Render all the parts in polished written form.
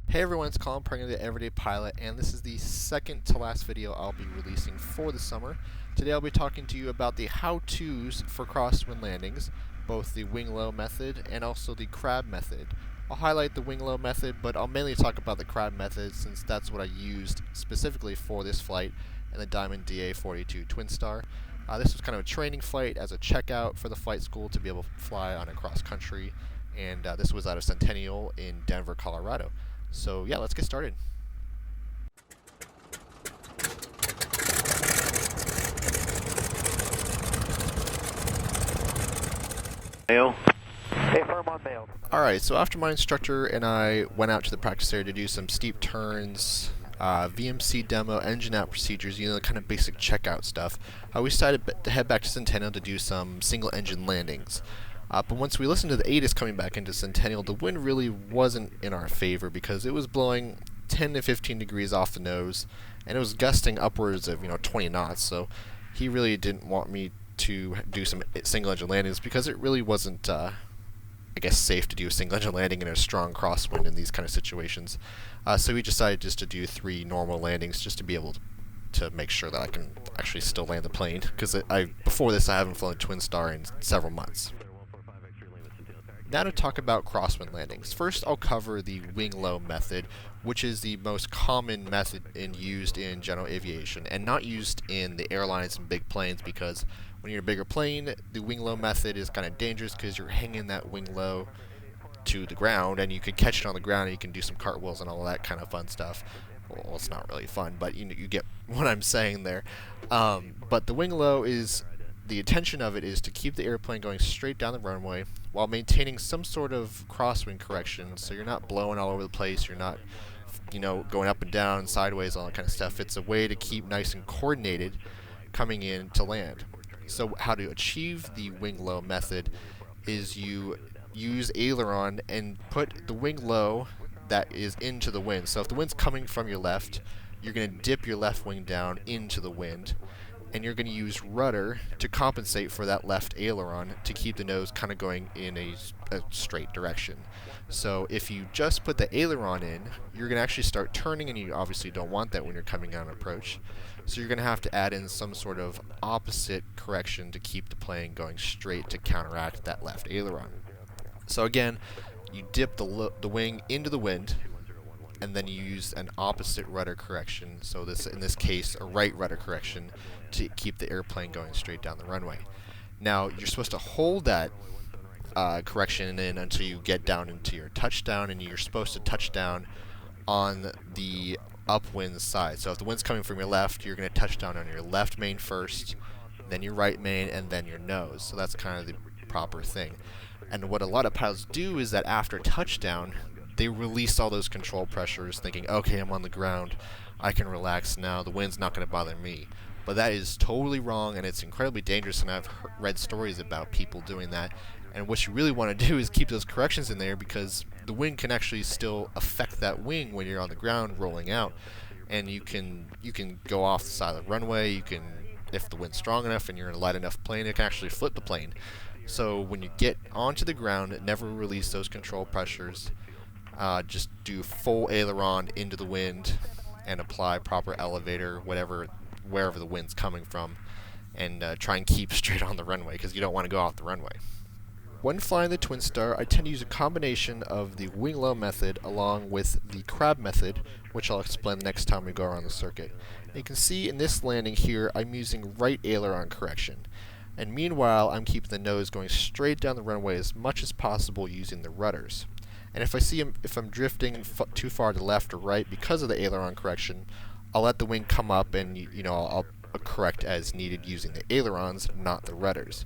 Hey everyone, it's Colin, Prenger, the Everyday Pilot, and this is the second to last video I'll be releasing for the summer. Today I'll be talking to you about the how-tos for crosswind landings, both the wing-low method and also the crab method. I'll highlight the wing-low method, but I'll mainly talk about the crab method since that's what I used specifically for this flight and the Diamond DA-42 Twinstar. This was kind of a training flight as a checkout for the flight school to be able to fly on a cross-country, and this was out of Centennial in Denver, Colorado. So yeah, let's get started. Mail. Hey, firm on mail. Alright, so after my instructor and I went out to the practice area to do some steep turns, VMC demo, engine out procedures, the kind of basic checkout stuff, we decided to head back to Centennial to do some single engine landings. But once we listened to the ATIS coming back into Centennial, the wind really wasn't in our favor because it was blowing 10 to 15 degrees off the nose, and it was gusting upwards of 20 knots. So he really didn't want me to do some single engine landings because it really wasn't, I guess, safe to do a single engine landing in a strong crosswind in these kind of situations. So we decided just to do 3 normal landings just to be able to make sure that I can actually still land the plane, because before this I haven't flown Twinstar in several months. Now to talk about crosswind landings. First, I'll cover the wing-low method, which is the most common method used in general aviation, and not used in the airlines and big planes, because when you're a bigger plane, the wing-low method is kind of dangerous because you're hanging that wing-low to the ground, and you can catch it on the ground, and you can do some cartwheels and all that kind of fun stuff. Well, it's not really fun, but you get what I'm saying there. But the wing-low is... the intention of it is to keep the airplane going straight down the runway while maintaining some sort of crosswind correction, so you're not blowing all over the place, you're not going up and down, sideways, all that kind of stuff. It's a way to keep nice and coordinated coming in to land. So how to achieve the wing-low method is you use aileron and put the wing low that is into the wind. So if the wind's coming from your left, you're going to dip your left wing down into the wind, and you're going to use rudder to compensate for that left aileron to keep the nose kind of going in a straight direction. So if you just put the aileron in, you're going to actually start turning, and you obviously don't want that when you're coming on approach. So you're going to have to add in some sort of opposite correction to keep the plane going straight to counteract that left aileron. So again, you dip the wing into the wind, and then you use an opposite rudder correction, so in this case a right rudder correction, to keep the airplane going straight down the runway. Now you're supposed to hold that correction in until you get down into your touchdown, and you're supposed to touch down on the upwind side. So if the wind's coming from your left, you're going to touch down on your left main first, then your right main, and then your nose. So that's kind of the proper thing. And what a lot of pilots do is that after touchdown, they release all those control pressures thinking, okay, I'm on the ground, I can relax now, the wind's not going to bother me. But that is totally wrong, and it's incredibly dangerous, and I've read stories about people doing that. And what you really want to do is keep those corrections in there, because the wind can actually still affect that wing when you're on the ground rolling out. And you can go off the side of the runway, you can, if the wind's strong enough and you're in a light enough plane, it can actually flip the plane. So when you get onto the ground, never release those control pressures. Just do full aileron into the wind and apply proper elevator, wherever the wind's coming from, and try and keep straight on the runway, because you don't want to go off the runway. When flying the Twinstar, I tend to use a combination of the wing-low method along with the crab method, which I'll explain next time we go around the circuit. And you can see in this landing here, I'm using right aileron correction. And meanwhile, I'm keeping the nose going straight down the runway as much as possible using the rudders. And if I'm drifting too far to the left or right because of the aileron correction, I'll let the wing come up, and I'll correct as needed using the ailerons, not the rudders.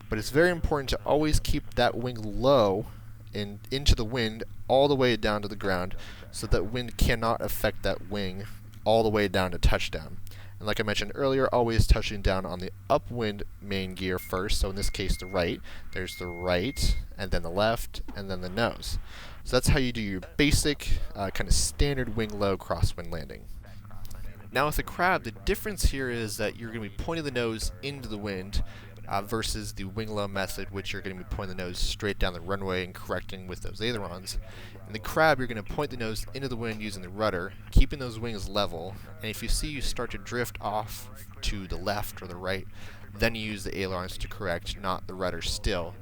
But it's very important to always keep that wing low and into the wind all the way down to the ground, so that wind cannot affect that wing all the way down to touchdown. And like I mentioned earlier, always touching down on the upwind main gear first, so in this case the right. There's the right, and then the left, and then the nose. So that's how you do your basic, kind of standard wing-low crosswind landing. Now with the crab, the difference here is that you're going to be pointing the nose into the wind, versus the wing low method, which you're going to be pointing the nose straight down the runway and correcting with those ailerons. In the crab, you're going to point the nose into the wind using the rudder, keeping those wings level, and if you see you start to drift off to the left or the right, then you use the ailerons to correct, not the rudder still.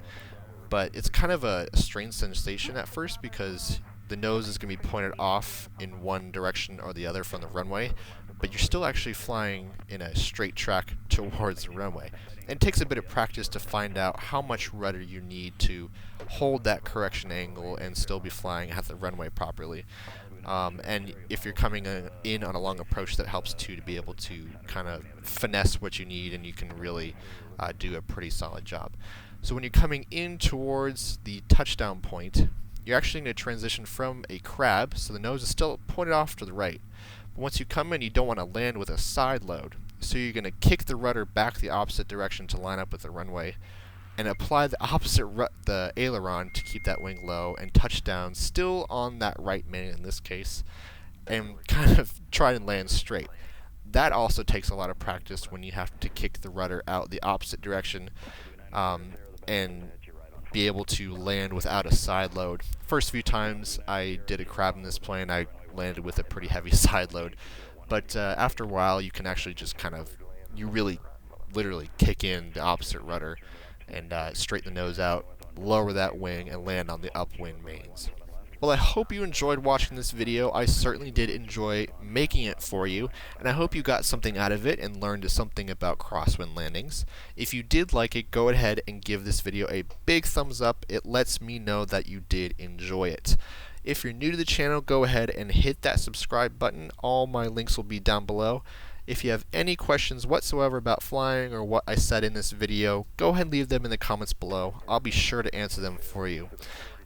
But it's kind of a strange sensation at first because the nose is going to be pointed off in one direction or the other from the runway, but you're still actually flying in a straight track towards the runway. And it takes a bit of practice to find out how much rudder you need to hold that correction angle and still be flying at the runway properly. And if you're coming in on a long approach, that helps too, to be able to kind of finesse what you need, and you can really do a pretty solid job. So when you're coming in towards the touchdown point, you're actually going to transition from a crab, so the nose is still pointed off to the right. But once you come in, you don't want to land with a side load, so you're going to kick the rudder back the opposite direction to line up with the runway, and apply the opposite the aileron to keep that wing low and touch down still on that right main in this case, and kind of try and land straight. That also takes a lot of practice when you have to kick the rudder out the opposite direction and be able to land without a side load. First few times I did a crab in this plane, I landed with a pretty heavy side load, but after a while you can actually just you really literally kick in the opposite rudder and straighten the nose out, lower that wing, and land on the upwind mains. Well, I hope you enjoyed watching this video. I certainly did enjoy making it for you, and I hope you got something out of it and learned something about crosswind landings. If you did like it, go ahead and give this video a big thumbs up. It lets me know that you did enjoy it. If you're new to the channel, go ahead and hit that subscribe button. All my links will be down below. If you have any questions whatsoever about flying or what I said in this video, go ahead and leave them in the comments below. I'll be sure to answer them for you.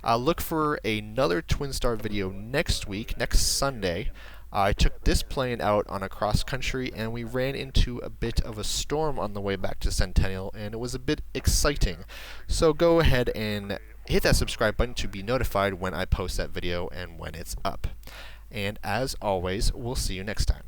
Look for another Twinstar video next week, next Sunday. I took this plane out on a cross country and we ran into a bit of a storm on the way back to Centennial, and it was a bit exciting. So go ahead and hit that subscribe button to be notified when I post that video and when it's up. And as always, we'll see you next time.